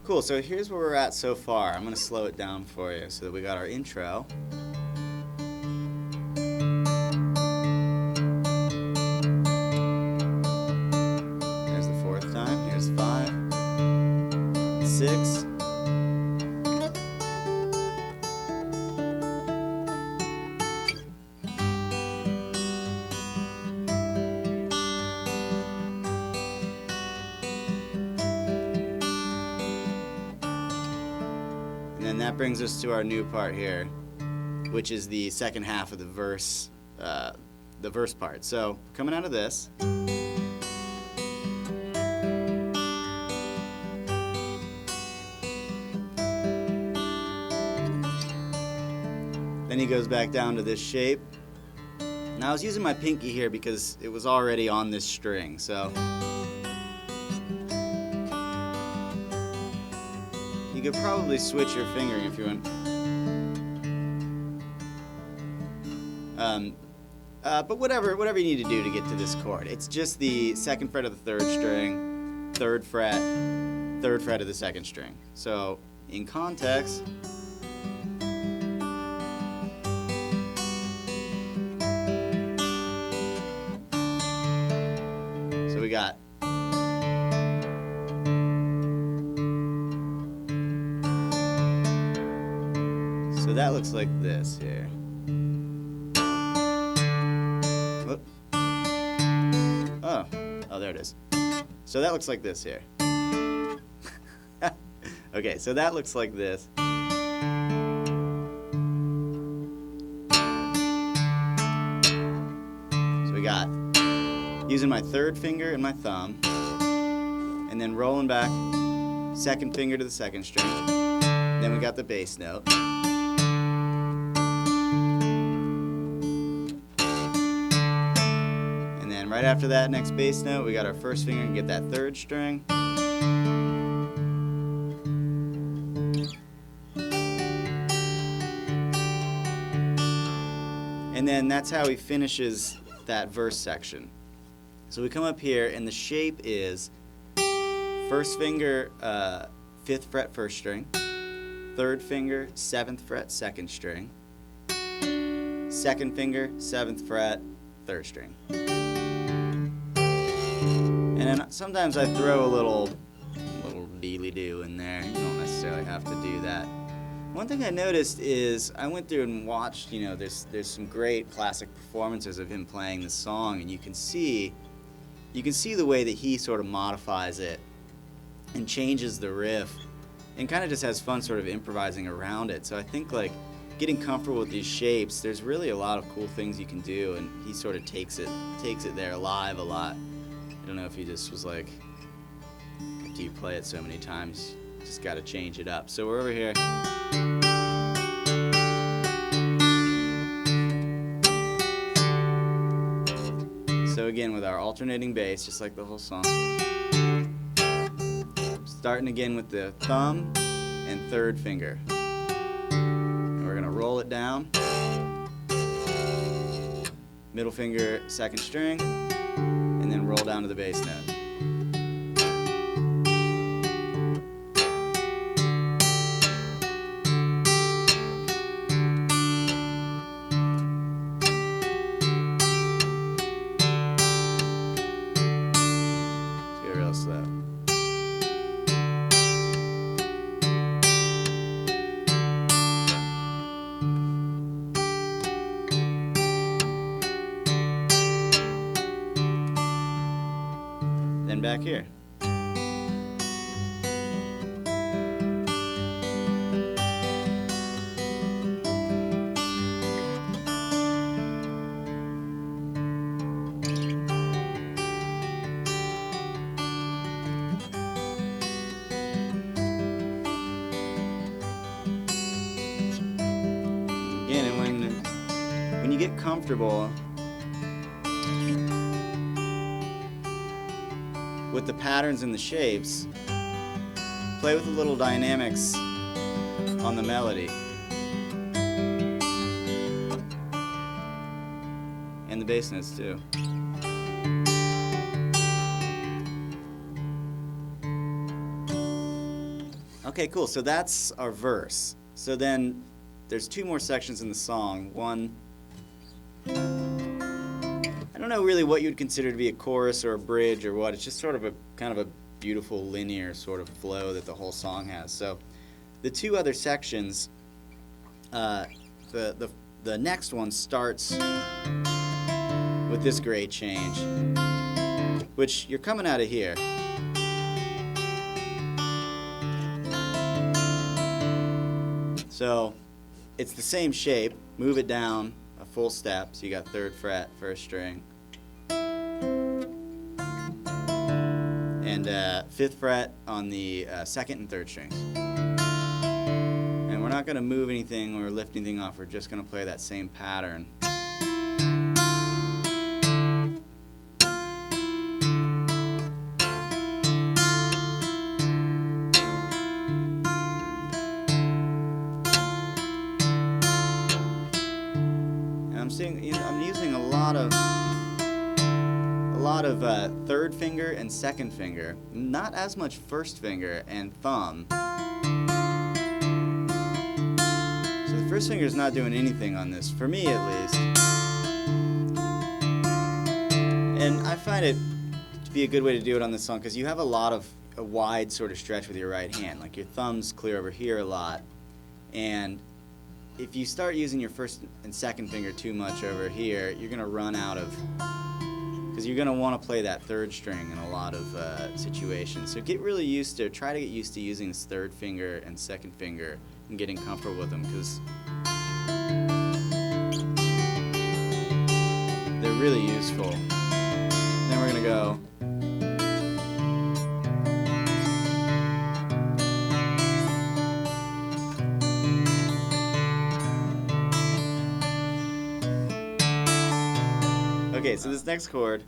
Cool, so here's where we're at so far. I'm gonna slow it down for you so that we got our intro. There's the fourth time, here's 5, 6, and that brings us to our new part here, which is the second half of the verse part. So coming out of this, then he goes back down to this shape. Now I was using my pinky here because it was already on this string, so you could probably switch your fingering if you want. But whatever you need to do to get to this chord. It's just the second fret of the third string, third fret of the second string. So in context, so we got so that looks like this here. Whoop. Oh, there it is. So that looks like this here. Okay, so that looks like this. So we got using my third finger and my thumb, and then rolling back, second finger to the second string. Then we got the bass note. And then right after that next bass note, we got our first finger and get that third string. And then that's how he finishes that verse section. So we come up here, and the shape is first finger, 5th fret, first string, third finger, 7th fret, second string, second finger, 7th fret, third string. And then sometimes I throw a little dealy-do in there. You don't necessarily have to do that. One thing I noticed is I went through and watched, there's some great classic performances of him playing the song, and you can see the way that he sort of modifies it and changes the riff and kind of just has fun sort of improvising around it. So I think like getting comfortable with these shapes, there's really a lot of cool things you can do, and he sort of takes it there live a lot. I don't know if he just was like, after you play it so many times, you just got to change it up. So we're over here. So again, with our alternating bass, just like the whole song. Starting again with the thumb and third finger. And we're gonna roll it down. Middle finger, second string, and then roll down to the bass note. Slow. Then back here. Again, and when you get comfortable with the patterns and the shapes, play with the little dynamics on the melody and the bass notes too. Okay, cool. So that's our verse. So then there's two more sections in the song. One, I don't know really what you'd consider to be a chorus or a bridge or what. It's just sort of a kind of a beautiful linear sort of flow that the whole song has. So the two other sections, the next one starts with this grade change, which you're coming out of here. So it's the same shape. Move it down a full step. So you got 3rd fret, 1st string. And 5th fret on the 2nd and 3rd strings. And we're not going to move anything or lift anything off. We're just going to play that same pattern. I'm using a lot of 3rd finger and 2nd finger, not as much 1st finger and thumb. So the 1st finger is not doing anything on this, for me at least. And I find it to be a good way to do it on this song because you have a wide sort of stretch with your right hand. Like your thumb's clear over here a lot, and if you start using your 1st and 2nd finger too much over here, you're going to run out of, because you're going to want to play that 3rd string in a lot of situations. So try to get used to using this 3rd finger and 2nd finger and getting comfortable with them, because they're really useful. Then we're going to go. Okay, so this next chord,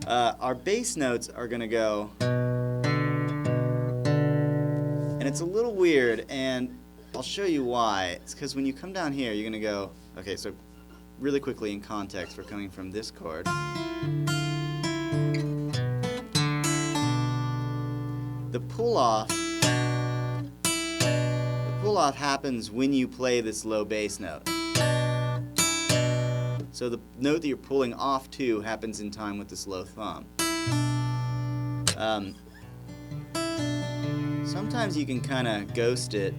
our bass notes are going to go, and it's a little weird, and I'll show you why. It's because when you come down here, you're going to go, okay, so really quickly in context, we're coming from this chord. The pull-off happens when you play this low bass note. So the note that you're pulling off to happens in time with this low thumb. Sometimes you can kind of ghost it.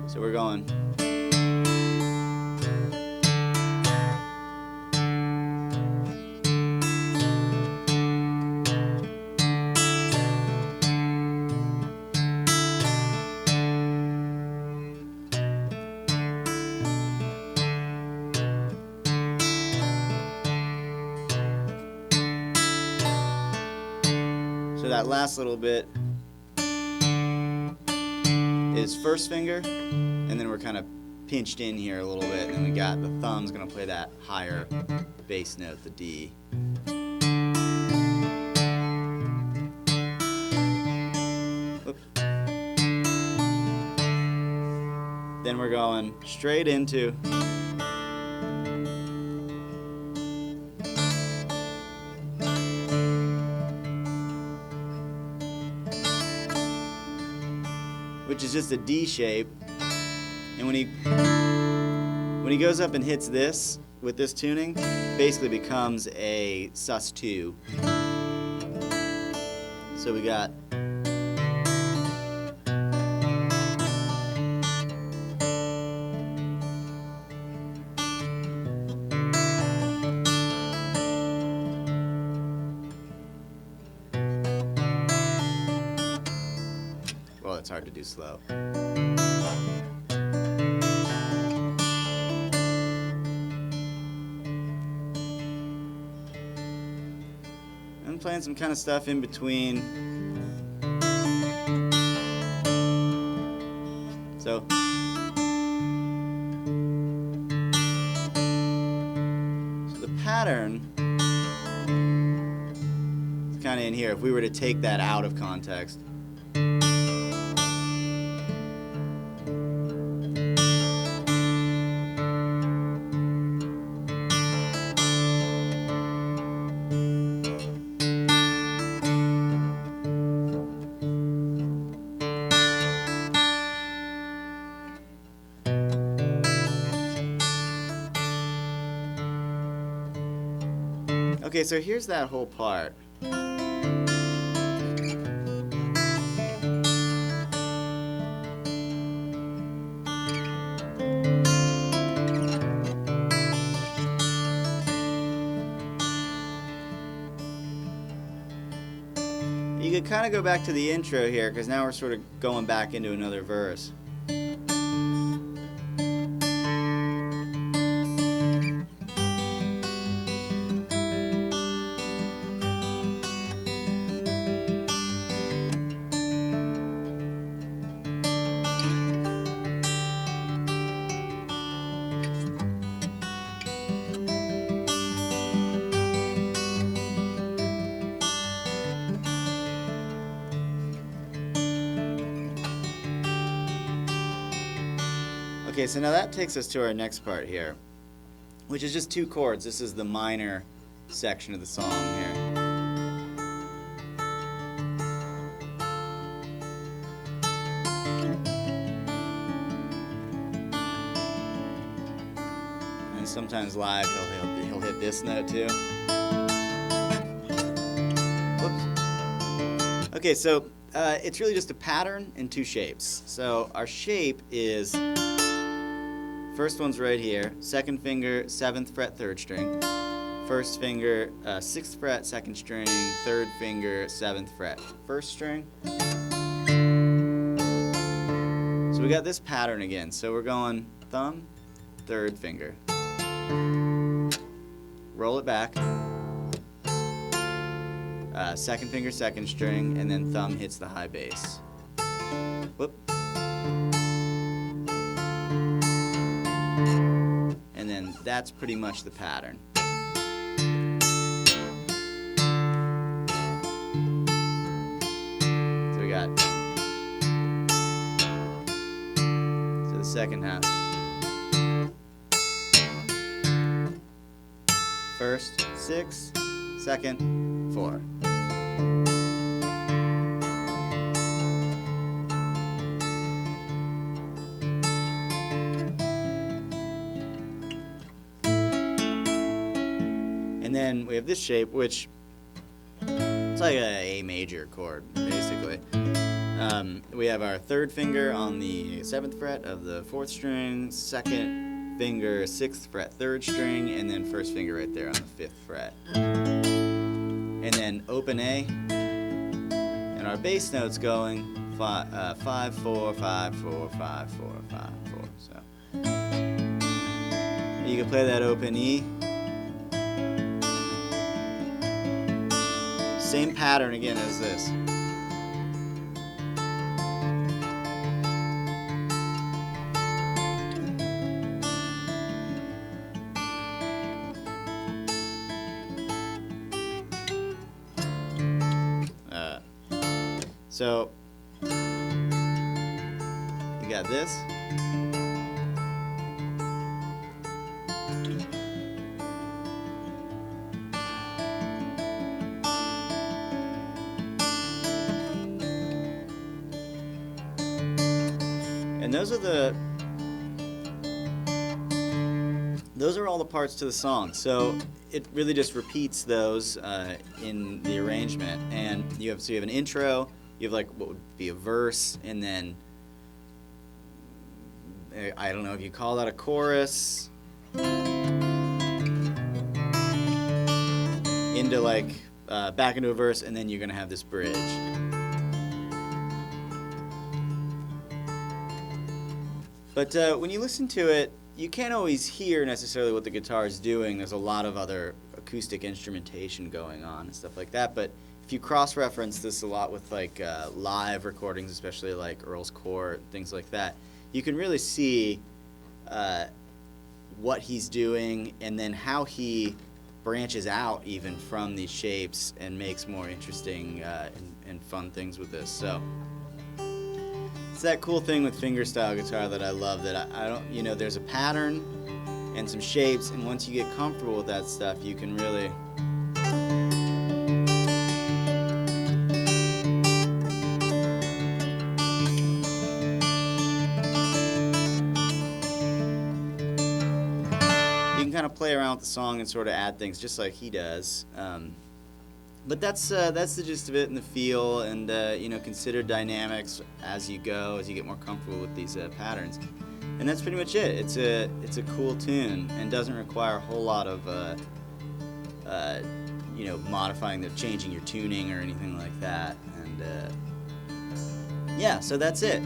So we're going. So that last little bit is 1st finger, and then we're kind of pinched in here a little bit, and then we got the thumb's going to play that higher bass note, the D. Oops. Then we're going straight into which is just a D shape, and when he goes up and hits this with this tuning, basically becomes a sus2. So we got well, it's hard to do slow. I'm playing some kind of stuff in between. So the pattern is kind of in here. If we were to take that out of context. Okay, so here's that whole part. You could kind of go back to the intro here, because now we're sort of going back into another verse. Okay, so now that takes us to our next part here, which is just 2 chords. This is the minor section of the song here. And sometimes live he'll hit this note too. Whoops. Okay, so it's really just a pattern in 2 shapes. So our shape is, first one's right here, 2nd finger, 7th fret, 3rd string. 1st finger, 6th fret, 2nd string. 3rd finger, 7th fret, 1st string. So we got this pattern again. So we're going thumb, 3rd finger. Roll it back. 2nd finger, 2nd string, and then thumb hits the high bass. Whoop. And then that's pretty much the pattern. So we got, so the second half. 1st, 6, 2nd, 4. And then we have this shape, which it's like a major chord, basically. We have our 3rd finger on the 7th fret of the 4th string, 2nd finger, 6th fret, 3rd string, and then 1st finger right there on the 5th fret. And then open A, and our bass note's going 5, 4, 5, 4, 5, 4, 5, 4. So you can play that open E. Same pattern again as this. So you got this. And those are all the parts to the song. So it really just repeats those in the arrangement. And you have an intro. You have like what would be a verse, and then I don't know if you call that a chorus, into like back into a verse, and then you're gonna have this bridge. But when you listen to it, you can't always hear necessarily what the guitar is doing. There's a lot of other acoustic instrumentation going on and stuff like that. But if you cross-reference this a lot with like live recordings, especially like Earl's Court, things like that, you can really see what he's doing, and then how he branches out even from these shapes and makes more interesting and fun things with this. So it's that cool thing with fingerstyle guitar that I love, that I don't, there's a pattern and some shapes, and once you get comfortable with that stuff, you can really kind of play around with the song and sort of add things just like he does. But that's the gist of it and the feel, and you know, consider dynamics as you go, as you get more comfortable with these patterns. And that's pretty much it. It's a cool tune and doesn't require a whole lot of you know, changing your tuning or anything like that. And yeah, so that's it.